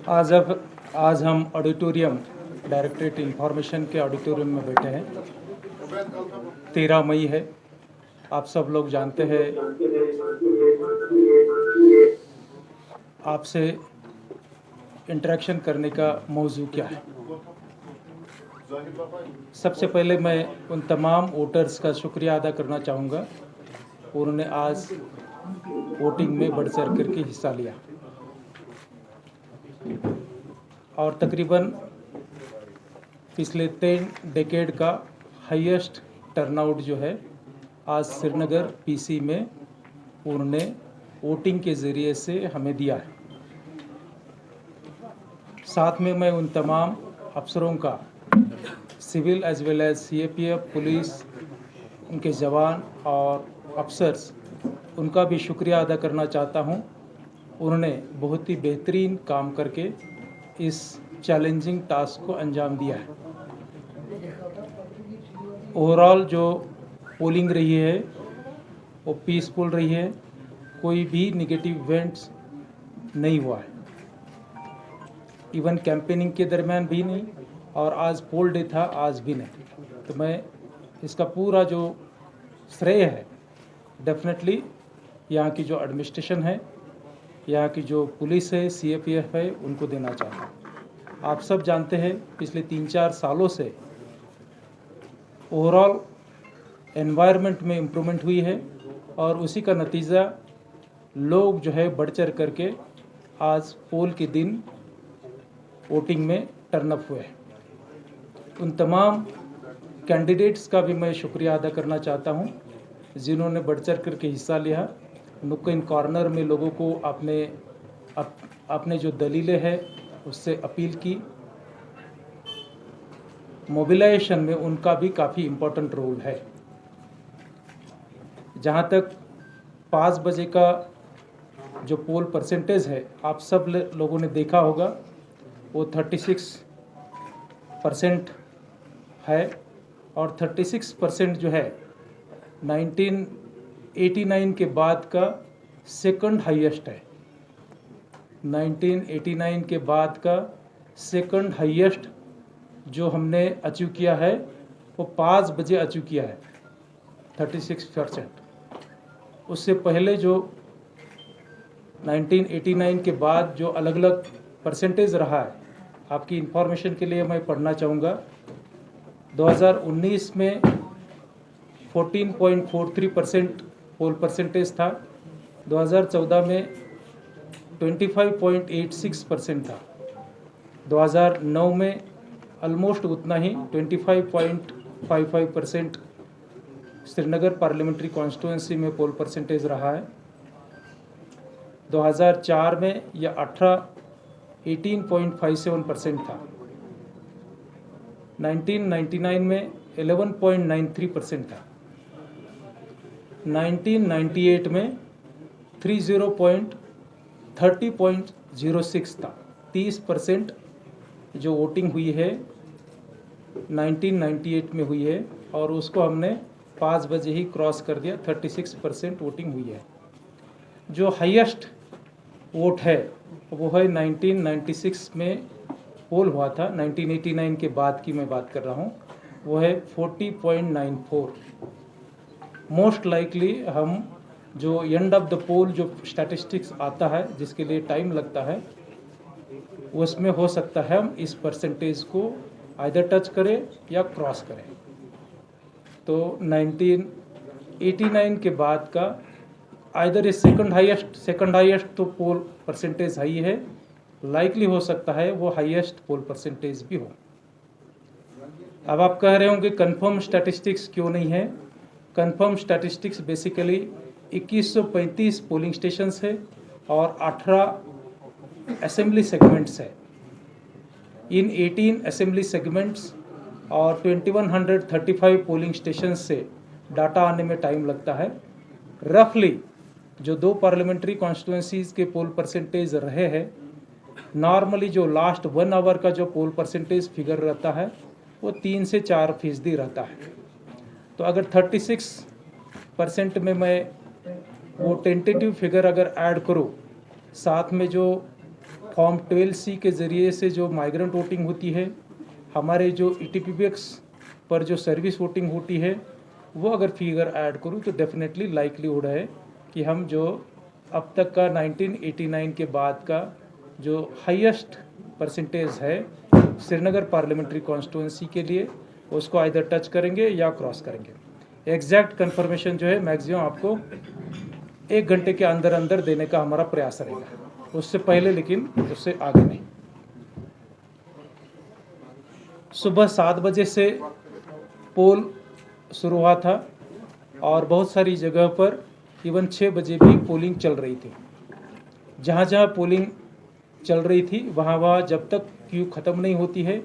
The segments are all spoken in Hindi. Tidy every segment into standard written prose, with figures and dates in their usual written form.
आज हम ऑडिटोरियम डायरेक्टरेट इंफॉर्मेशन के ऑडिटोरियम में बैठे हैं। 13 मई है। आप सब लोग जानते हैं, आपसे इंटरेक्शन करने का मौजू क्या है। सबसे पहले मैं उन तमाम वोटर्स का शुक्रिया अदा करना चाहूँगा, उन्होंने आज वोटिंग में बढ़ चढ़ करके हिस्सा लिया और तकरीबन पिछले 10 डेकेड का हाईएस्ट टर्नआउट जो है आज श्रीनगर पीसी में उन्होंने वोटिंग के ज़रिए से हमें दिया है। साथ में मैं उन तमाम अफसरों का, civil as well as CAPF, police, उनके जवान और अफसर्स, उनका भी शुक्रिया अदा करना चाहता हूं। उन्होंने बहुत ही बेहतरीन काम करके इस चैलेंजिंग टास्क को अंजाम दिया है। ओवरऑल जो पोलिंग रही है वो पीसफुल रही है, कोई भी नेगेटिव इवेंट्स नहीं हुआ है, इवन कैंपेनिंग के दरमियान भी नहीं, और आज पोल डे था, आज भी नहीं। तो मैं इसका पूरा जो श्रेय है डेफिनेटली यहाँ की जो एडमिनिस्ट्रेशन है, यहाँ की जो पुलिस है, सीएपीएफ है, उनको देना चाहता हूँ। आप सब जानते हैं पिछले 3-4 सालों से ओवरऑल एनवायरनमेंट में इम्प्रूवमेंट हुई है और उसी का नतीजा लोग जो है बढ़ चढ़ करके आज पोल के दिन वोटिंग में टर्नअप हुए हैं। उन तमाम कैंडिडेट्स का भी मैं शुक्रिया अदा करना चाहता हूं जिन्होंने बढ़ चढ़ करके हिस्सा लिया। नुक्कड़ कॉर्नर में लोगों को अपने जो दलीलें हैं उससे अपील की। मोबिलाइजेशन में उनका भी काफ़ी इम्पोर्टेंट रोल है। जहां तक 5 बजे का जो पोल परसेंटेज है, आप सब लोगों ने देखा होगा, वो 36% है और 36% जो है 1989 के बाद का सेकंड हाईएस्ट है। 1989 के बाद का सेकंड हाईएस्ट जो हमने अचीव किया है वो 5 बजे अचीव किया है, 36%। उससे पहले जो 1989 के बाद जो अलग अलग परसेंटेज रहा है, आपकी इंफॉर्मेशन के लिए मैं पढ़ना चाहूँगा। 2019 में 14.43% पोल परसेंटेज था, 2014 में 25.86% था, 2009 में ऑलमोस्ट उतना ही 25.55% श्रीनगर पार्लियामेंट्री कॉन्स्टिट्यूंसी में पोल परसेंटेज रहा है। 2004 में यह 18.57% था। 1999 में 11.93% था। 1998 में 30.06 था। 30% जो वोटिंग हुई है 1998 में हुई है और उसको हमने 5 बजे ही क्रॉस कर दिया। 36% वोटिंग हुई है। जो हाईएस्ट वोट है वो है 1996 में पोल हुआ था, 1989 के बाद की मैं बात कर रहा हूँ, वो है 40.94। मोस्ट लाइकली हम जो एंड ऑफ द पोल जो स्टैटिस्टिक्स आता है जिसके लिए टाइम लगता है, उसमें हो सकता है हम इस परसेंटेज को आइदर टच करें या क्रॉस करें। तो 1989 के बाद का आइदर इस सेकंड हाईएस्ट तो पोल परसेंटेज हाई है, लाइकली हो सकता है वो हाईएस्ट पोल परसेंटेज भी हो। अब आप कह रहे होंगे कंफर्म स्टैटिस्टिक्स क्यों नहीं है। Confirm statistics basically 2135 polling stations है और 18 असेंबली सेगमेंट्स है। इन 18 असेंबली सेगमेंट्स और 2135 पोलिंग स्टेशन से डाटा आने में टाइम लगता है। रफली जो 2 पार्लियामेंट्री कॉन्स्टिट्यूंसीज के पोल परसेंटेज रहे हैं, नॉर्मली जो लास्ट 1 आवर का जो पोल परसेंटेज फिगर रहता है वो 3 से 4% रहता है। तो अगर 36% में मैं वो टेंटेटिव फिगर अगर ऐड करूँ, साथ में जो फॉर्म 12C के ज़रिए से जो माइग्रेंट वोटिंग होती है, हमारे जो ETPBX पर जो सर्विस वोटिंग होती है, वो अगर फिगर ऐड करूँ तो डेफिनेटली लाइक्लीहुड है कि हम जो अब तक का 1989 के बाद का जो हाईएस्ट परसेंटेज है श्रीनगर पार्लियामेंट्री कॉन्स्टिट्यूंसी के लिए, उसको आइदर टच करेंगे या क्रॉस करेंगे। एग्जैक्ट कंफर्मेशन जो है मैक्सिमम आपको 1 घंटे के अंदर अंदर देने का हमारा प्रयास रहेगा, उससे पहले लेकिन उससे आगे नहीं। सुबह 7 बजे से पोल शुरू हुआ था और बहुत सारी जगह पर इवन 6 बजे भी पोलिंग चल रही थी। जहाँ जहाँ पोलिंग चल रही थी वहाँ जब तक क्यू ख़त्म नहीं होती है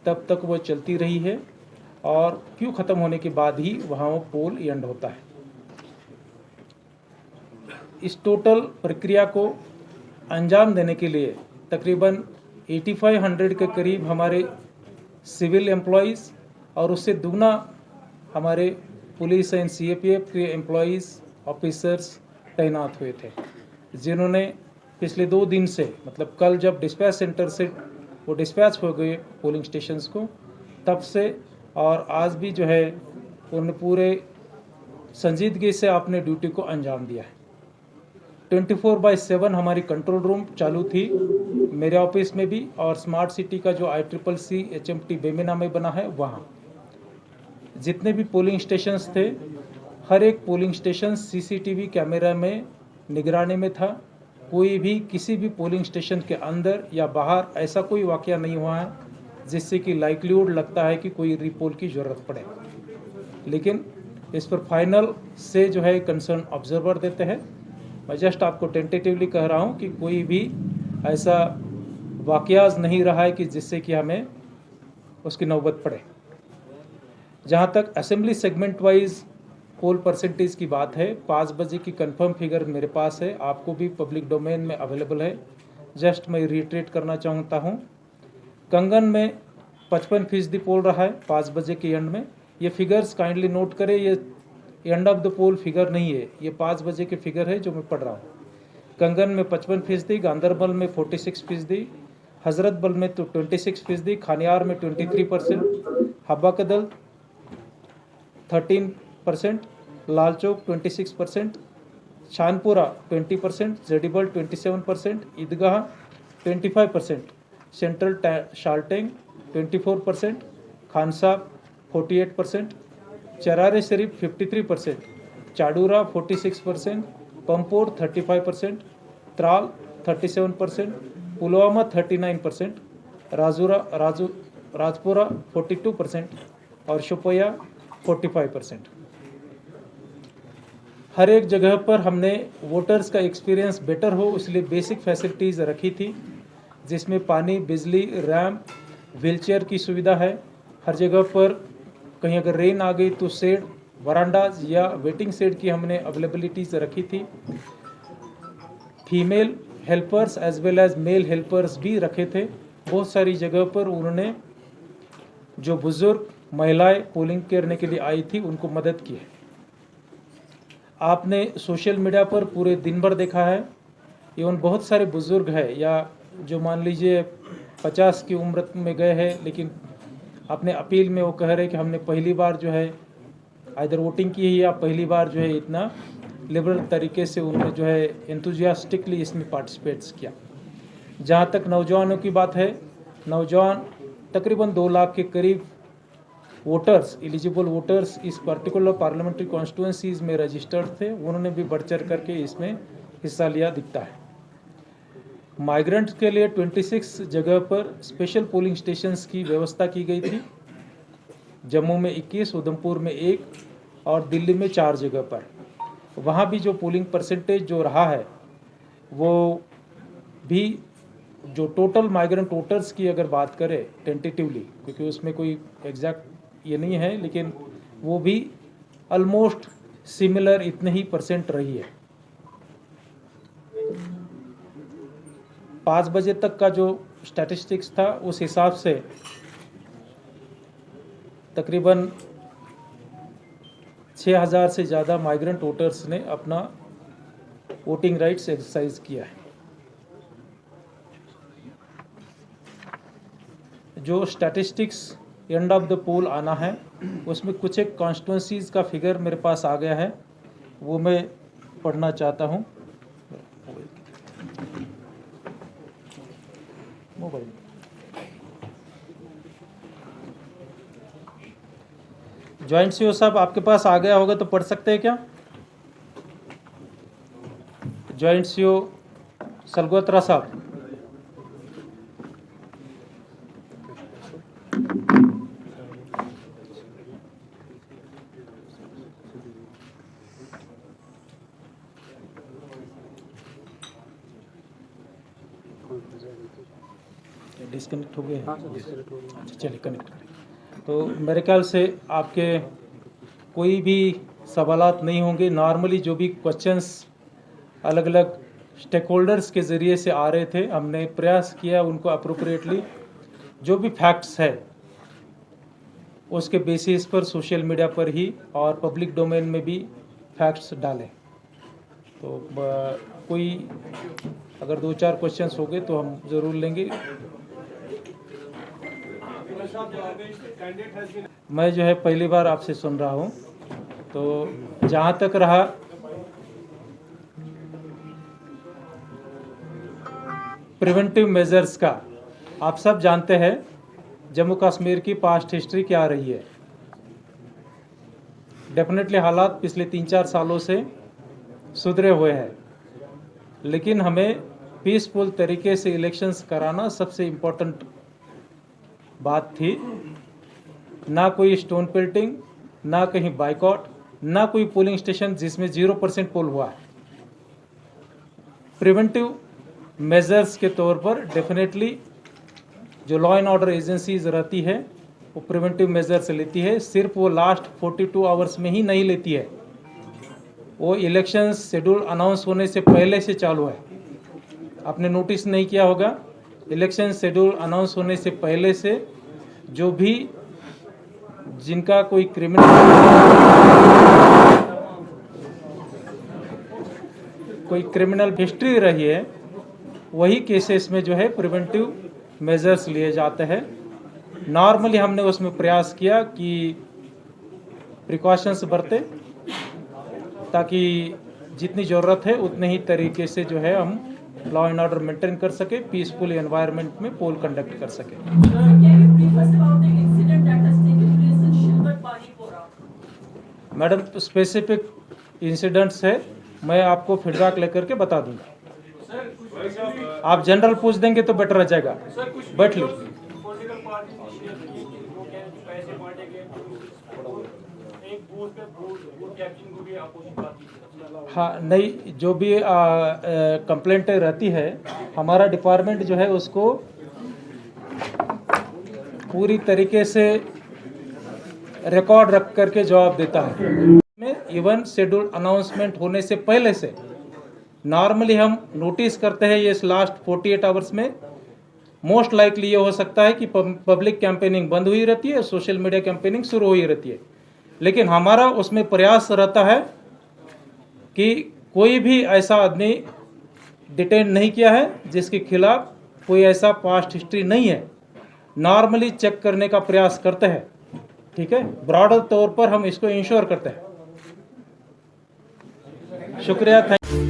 तब तक वो चलती रही है, और क्यू ख़त्म होने के बाद ही वहाँ वो पोल एंड होता है। इस टोटल प्रक्रिया को अंजाम देने के लिए तकरीबन 8500 के करीब हमारे सिविल एम्प्लॉइज़ और उससे दुगना हमारे पुलिस एंड CAPF के एम्प्लॉइज़ ऑफिसर्स तैनात हुए थे, जिन्होंने पिछले 2 दिन से, मतलब कल जब डिस्पैच सेंटर से वो डिस्पैच हो गए पोलिंग स्टेशंस को, तब से और आज भी जो है उन्होंने पूरे संजीदगी से अपने ड्यूटी को अंजाम दिया है। 24/7 हमारी कंट्रोल रूम चालू थी, मेरे ऑफिस में भी, और स्मार्ट सिटी का जो ICCC HMT बेमेना में बना है वहाँ जितने भी पोलिंग स्टेशंस थे, हर एक पोलिंग स्टेशन CCTV कैमरा में निगरानी में था। कोई भी किसी भी पोलिंग स्टेशन के अंदर या बाहर ऐसा कोई वाकया नहीं हुआ है जिससे कि लाइक्लीहुड लगता है कि कोई रीपोल की ज़रूरत पड़े। लेकिन इस पर फाइनल से जो है कंसर्न ऑब्जर्वर देते हैं। मैं जस्ट आपको टेंटेटिवली कह रहा हूँ कि कोई भी ऐसा वाकयाज नहीं रहा है कि जिससे कि हमें उसकी नौबत पड़े। जहाँ तक असेंबली सेगमेंट वाइज पोल परसेंटेज की बात है, 5 बजे की कंफर्म फिगर मेरे पास है, आपको भी पब्लिक डोमेन में अवेलेबल है। जस्ट मैं रिट्रेट करना चाहता हूँ, कंगन में 55% पोल रहा है 5 बजे के एंड में। ये फिगर्स काइंडली नोट करें, ये end of the poll figure नहीं है, ये 5 बजे के फिगर है जो मैं पढ़ रहा हूँ। कंगन में 55%, गांधरबल में 46%, हजरतबल में तो 26%, खानियार में 23%, हब्बा कदल 13%, लालचौक 26%, शानपुरा 20%, जडीबल 27%, ईदगाह 25%, सेंट्रल शाल्टेंग 24%, खानसाब 48%, चरारे शरीफ 53%, चाडूरा 46%, पंपोर 35%, त्राल 37%, पुलवामा 39%, राजपुरा 42% और शोपिया 45%। हर एक जगह पर हमने वोटर्स का एक्सपीरियंस बेटर हो इसलिए बेसिक फैसिलिटीज़ रखी थी, जिसमें पानी, बिजली, रैम्प, व्हीलचेयर की सुविधा है। हर जगह पर कहीं अगर रेन आ गई तो शेड, वरांडाज या वेटिंग शेड की हमने अवेलेबिलिटीज़ रखी थी। Female helpers as well as male helpers भी रखे थे। बहुत सारी जगह पर उन्होंने जो बुज़ुर्ग महिलाएं पोलिंग करने के लिए आई थी उनको मदद की है। आपने सोशल मीडिया पर पूरे दिन भर देखा है, इवन बहुत सारे बुज़ुर्ग हैं या जो मान लीजिए 50 की उम्र में गए हैं, लेकिन अपने अपील में वो कह रहे हैं कि हमने पहली बार जो है आइदर वोटिंग की है या पहली बार जो है इतना लिबरल तरीके से उन्होंने जो है एंथुजियास्टिकली इसमें पार्टिसिपेट्स किया। जहाँ तक नौजवानों की बात है, नौजवान तकरीबन 2 लाख के करीब वोटर्स, एलिजिबल वोटर्स इस पर्टिकुलर पार्लियामेंट्री कॉन्स्टिट्यूंसीज़ में रजिस्टर्ड थे, उन्होंने भी बढ़ चढ़ करके इसमें हिस्सा लिया दिखता है। माइग्रेंट्स के लिए 26 जगह पर स्पेशल पोलिंग स्टेशंस की व्यवस्था की गई थी। जम्मू में 21, उधमपुर में 1 और दिल्ली में 4 जगह पर। वहाँ भी जो पोलिंग परसेंटेज जो रहा है वो भी जो टोटल माइग्रेंट वोटर्स की अगर बात करें टेंटेटिवली, क्योंकि उसमें कोई एग्जैक्ट ये नहीं है, लेकिन वो भी ऑलमोस्ट सिमिलर इतने ही % रही है। 5 बजे तक का जो स्टैटिस्टिक्स था उस हिसाब से तकरीबन 6000 से ज़्यादा माइग्रेंट वोटर्स ने अपना वोटिंग राइट्स एक्सरसाइज किया है। जो स्टैटिस्टिक्स एंड ऑफ द पोल आना है उसमें कुछ एक कॉन्स्टिट्यूंसीज का फिगर मेरे पास आ गया है, वो मैं पढ़ना चाहता हूँ। मोबाइल जॉइंट सीओ साहब आपके पास आ गया होगा तो पढ़ सकते हैं क्या? जॉइंट सीओ सलगोत्रा साहब। डिस्कनेक्ट हो गए? अच्छा चलिए कनेक्ट करें। तो मेरे ख्याल से आपके कोई भी सवालात नहीं होंगे। नॉर्मली जो भी क्वेश्चंस अलग अलग स्टेक होल्डर्स के ज़रिए से आ रहे थे, हमने प्रयास किया उनको अप्रोप्रिएटली जो भी फैक्ट्स है उसके बेसिस पर सोशल मीडिया पर ही और पब्लिक डोमेन में भी फैक्ट्स डालें। तो कोई अगर 2-4 क्वेश्चंस हो गए तो हम ज़रूर लेंगे। मैं जो है पहली बार आपसे सुन रहा हूँ, तो जहाँ तक रहा प्रिवेंटिव मेजर्स का, आप सब जानते हैं जम्मू कश्मीर की पास्ट हिस्ट्री क्या रही है। डेफिनेटली हालात पिछले 3-4 सालों से सुधरे हुए हैं, लेकिन हमें पीसफुल तरीके से इलेक्शंस कराना सबसे इम्पोर्टेंट बात थी। ना कोई स्टोन पेल्टिंग, ना कहीं बाइकआउट, ना कोई पोलिंग स्टेशन जिसमें 0% पोल हुआ है। प्रिवेंटिव मेजर्स के तौर पर डेफिनेटली जो लॉ एंड ऑर्डर एजेंसीज रहती है वो प्रिवेंटिव मेजर्स लेती है। सिर्फ वो लास्ट 42 आवर्स में ही नहीं लेती है, वो इलेक्शन शेड्यूल अनाउंस होने से पहले से चालू है। आपने नोटिस नहीं किया होगा, इलेक्शन शेड्यूल अनाउंस होने से पहले से जो भी जिनका कोई क्रिमिनल हिस्ट्री रही है, वही केसेस में जो है प्रिवेंटिव मेजर्स लिए जाते हैं। नॉर्मली हमने उसमें प्रयास किया कि प्रिकॉशंस बरते, ताकि जितनी ज़रूरत है उतने ही तरीके से जो है हम लॉ एंड ऑर्डर मेंटेन कर सके, पीसफुल एनवायरनमेंट में पोल कंडक्ट कर सके। मैडम स्पेसिफिक इंसिडेंट्स है, मैं आपको फीडबैक लेकर के बता दूंगा। आप जनरल पूछ देंगे तो बेटर रह जाएगा। बैठ लो। हाँ नहीं, जो भी कंप्लेंट रहती है हमारा डिपार्टमेंट जो है उसको पूरी तरीके से रिकॉर्ड रख करके जवाब देता है। में इवन शेड्यूल अनाउंसमेंट होने से पहले से नॉर्मली हम नोटिस करते हैं, ये लास्ट 48 आवर्स में मोस्ट लाइकली ये हो सकता है कि पब्लिक कैंपेनिंग बंद हुई रहती है, सोशल मीडिया कैंपेनिंग शुरू हुई रहती है। लेकिन हमारा उसमें प्रयास रहता है कि कोई भी ऐसा आदमी डिटेन नहीं किया है जिसके खिलाफ कोई ऐसा पास्ट हिस्ट्री नहीं है। नॉर्मली चेक करने का प्रयास करते हैं, ठीक है, ब्रॉडर तौर पर हम इसको इंश्योर करते हैं। शुक्रिया, थैंक यू।